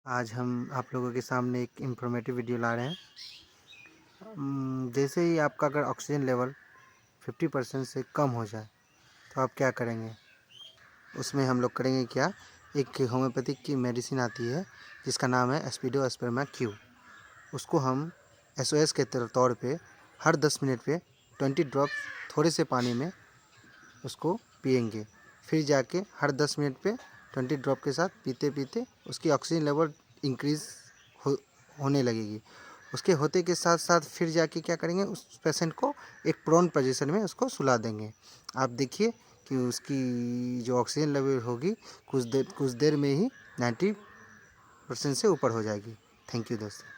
आज हम आप लोगों के सामने एक इन्फॉर्मेटिव वीडियो ला रहे हैं। जैसे ही आपका अगर ऑक्सीजन लेवल 50% से कम हो जाए तो आप क्या करेंगे? उसमें हम लोग करेंगे क्या, एक होम्योपैथिक की मेडिसिन आती है जिसका नाम है एस्पिडोस्पर्मा क्यू। उसको हम SOS के तौर पे हर 10 मिनट पे 20 ड्रॉप थोड़े से पानी में उसको पिएंगे। फिर जाके हर 10 मिनट पे 20 ड्रॉप के साथ पीते पीते उसकी ऑक्सीजन लेवल इंक्रीज़ होने लगेगी। उसके होते के साथ साथ फिर जाके क्या करेंगे, उस पेशेंट को एक प्रोन पोजीशन में उसको सुला देंगे। आप देखिए कि उसकी जो ऑक्सीजन लेवल होगी कुछ देर में ही 90% से ऊपर हो जाएगी। थैंक यू दोस्तों।